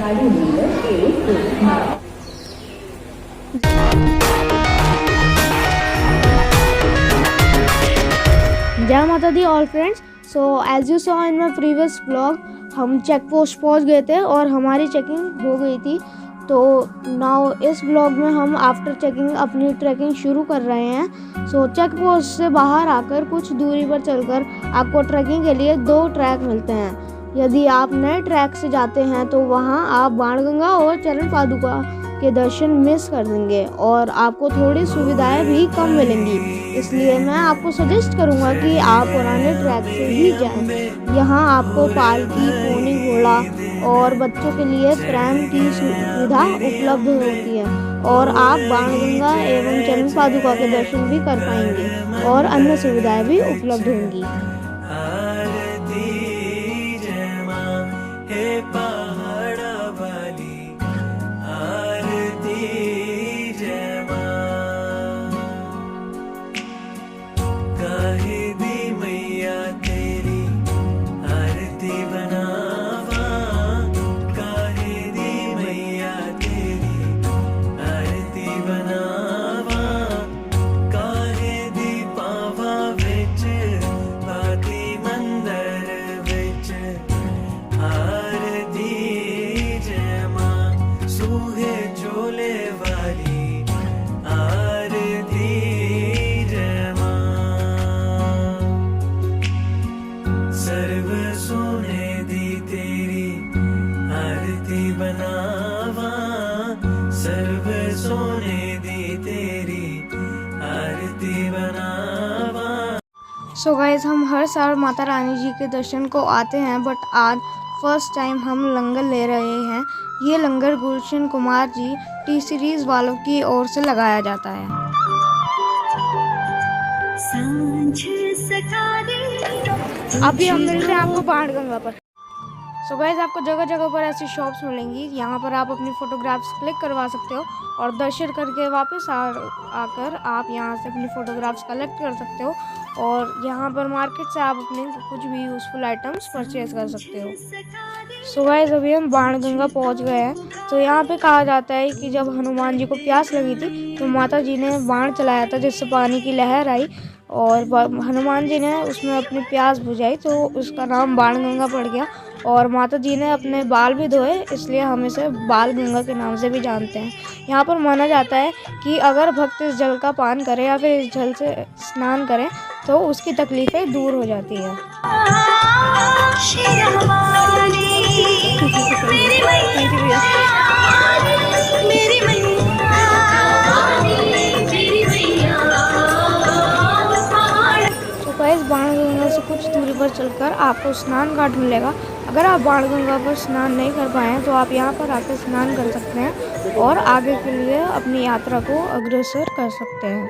जय माता दी all friends. So as you saw in my previous blog, हम चेक पोस्ट पहुँच गए थे और हमारी चेकिंग हो गई थी। तो नाउ इस ब्लॉग में हम आफ्टर चेकिंग अपनी ट्रैकिंग शुरू कर रहे हैं। सो चेक पोस्ट से बाहर आकर कुछ दूरी पर चलकर आपको ट्रैकिंग के लिए 2 ट्रैक मिलते हैं। यदि आप नए ट्रैक से जाते हैं तो वहाँ आप बाणगंगा और चरण पादुका के दर्शन मिस कर देंगे और आपको थोड़ी सुविधाएं भी कम मिलेंगी। इसलिए मैं आपको सजेस्ट करूंगा कि आप पुराने ट्रैक से ही जाएं। यहाँ आपको पालकी, पोनी घोड़ा और बच्चों के लिए प्रैम की सुविधा उपलब्ध होती है और आप बाणगंगा एवं चरण पादुका के दर्शन भी कर पाएंगे और अन्य सुविधाएं भी उपलब्ध होंगी। सो गाइस, हम हर साल माता रानी जी के दर्शन को आते हैं, बट आज फर्स्ट टाइम हम लंगर ले रहे हैं। ये लंगर Gulshan Kumar G T series वालों की ओर से लगाया जाता है। अभी हम मिलते हैं आपको बाणगंगा पर। सो गाइस, आपको जगह जगह पर ऐसी शॉप्स मिलेंगी। यहाँ पर आप अपनी फ़ोटोग्राफ्स क्लिक करवा सकते हो और दर्शन करके वापस आकर आप यहाँ से अपनी फ़ोटोग्राफ्स कलेक्ट कर सकते हो और यहाँ पर मार्केट से आप अपने कुछ भी यूज़फुल आइटम्स परचेज कर सकते हो। सो गाइस, अभी हम बाणगंगा पहुँच गए हैं। तो यहाँ पे कहा जाता है कि जब हनुमान जी को प्यास लगी थी तो माता जी ने बाण चलाया था, जिससे पानी की लहर आई और हनुमान जी ने उसमें अपनी प्यास बुझाई, तो उसका नाम बाणगंगा पड़ गया। और माता जी ने अपने बाल भी धोए, इसलिए हम इसे बाल गंगा के नाम से भी जानते हैं। यहाँ पर माना जाता है कि अगर भक्त इस जल का पान करे या फिर इस जल से स्नान करें तो उसकी तकलीफ़ें दूर हो जाती है। बाणगंगा से कुछ दूरी पर चलकर आपको स्नान घाट मिलेगा। अगर आप बाणगंगा पर स्नान नहीं कर पाए तो आप यहाँ पर आकर स्नान कर सकते हैं और आगे के लिए अपनी यात्रा को अग्रसर कर सकते हैं।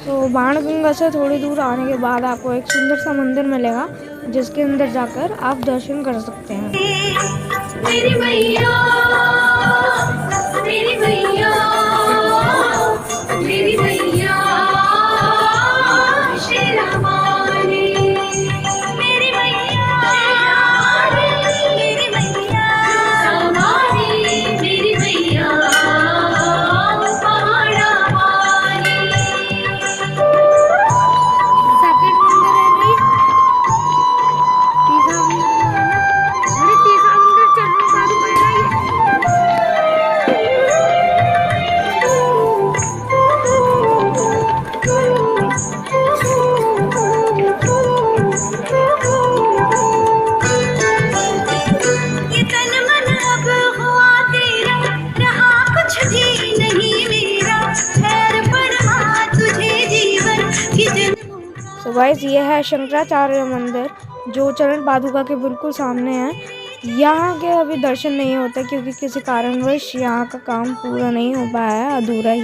तो बाणगंगा से थोड़ी दूर आने के बाद आपको एक सुंदर सा मंदिर मिलेगा, जिसके अंदर जाकर आप दर्शन कर सकते हैं। मेरी मैया, मेरी मैया, मेरी मैया, गाइस ये है शंकराचार्य मंदिर जो चरण पादुका के बिल्कुल सामने है। यहाँ के अभी दर्शन नहीं होते क्योंकि किसी कारणवश यहाँ का काम पूरा नहीं हो पाया है, अधूरा ही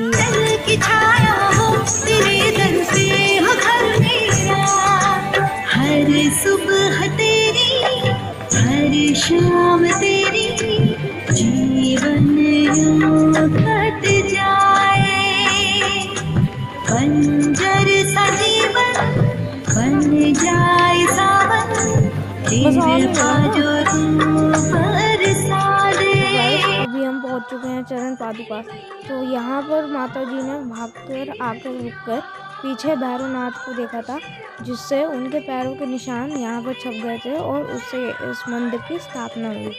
हर सुबह तेरी हर शाम तेरी जीवन यूं कट जाए, बंजर सा जीवन बन जाए सावन, अभी हम पहुंच चुके हैं चरण पादुका। तो यहाँ पर माता जी ने भागकर आकर रुककर पीछे भैरवनाथ को देखा था, जिससे उनके पैरों के निशान यहाँ पर छप गए थे और उससे इस मंदिर की स्थापना हुई।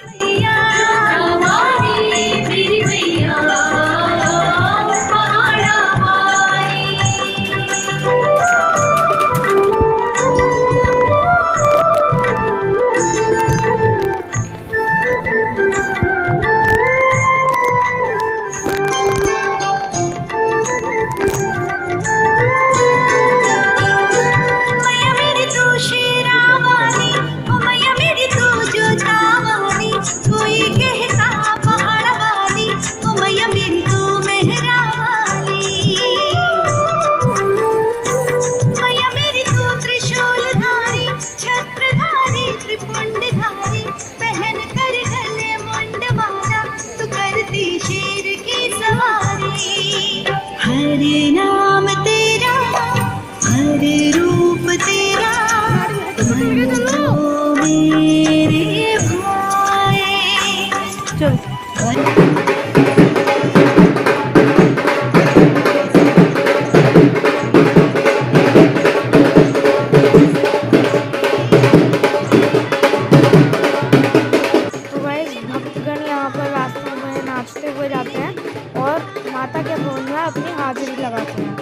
जाते हैं और माता के भवन में अपनी हाजिरी लगाते हैं।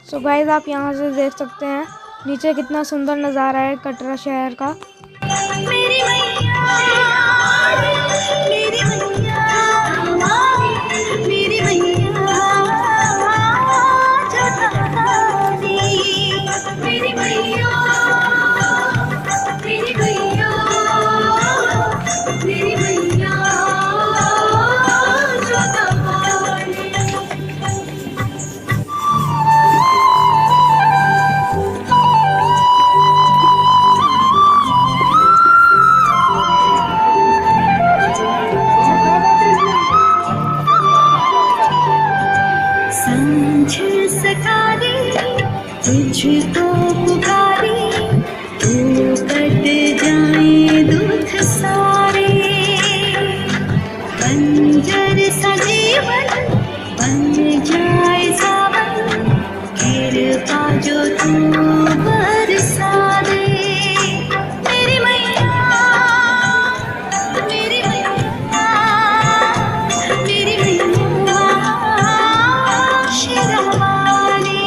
सो गाइस आप यहाँ से देख सकते हैं नीचे कितना सुंदर नज़ारा है कटरा शहर का। तुझको पुकारे तू कट जाए दुख सारे, बंजर सा जीवन बन जाए सावन, कृपा जो तू बरसा दे। मेरी मैया मेरी मैया मेरी मैया शेरावाली,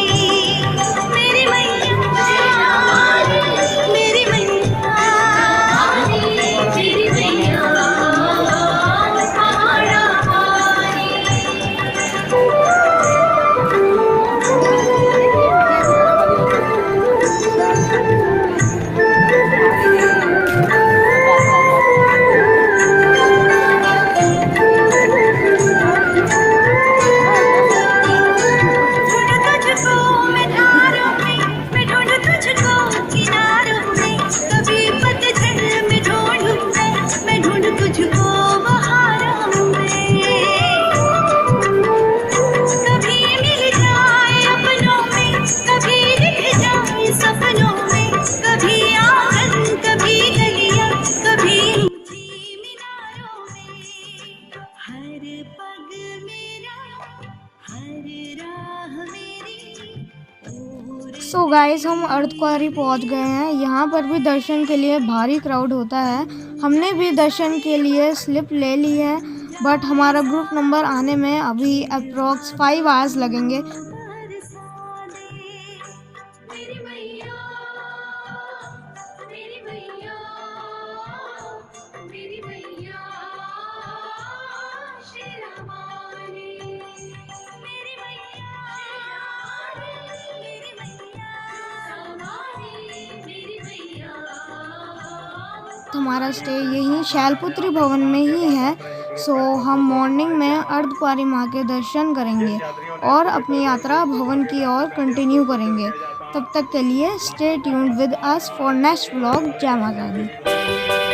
सो गाइस हम अर्धकुंवारी पहुंच गए हैं। यहाँ पर भी दर्शन के लिए भारी क्राउड होता है। हमने भी दर्शन के लिए स्लिप ले ली है, बट हमारा ग्रुप नंबर आने में अभी अप्रॉक्स 5 आवर्स लगेंगे। हमारा स्टे यहीं शैलपुत्री भवन में ही है। सो हम मॉर्निंग में अर्धकुंवारी माँ के दर्शन करेंगे और अपनी यात्रा भवन की ओर कंटिन्यू करेंगे। तब तक के लिए stay tuned with us for next vlog. जय माता दी।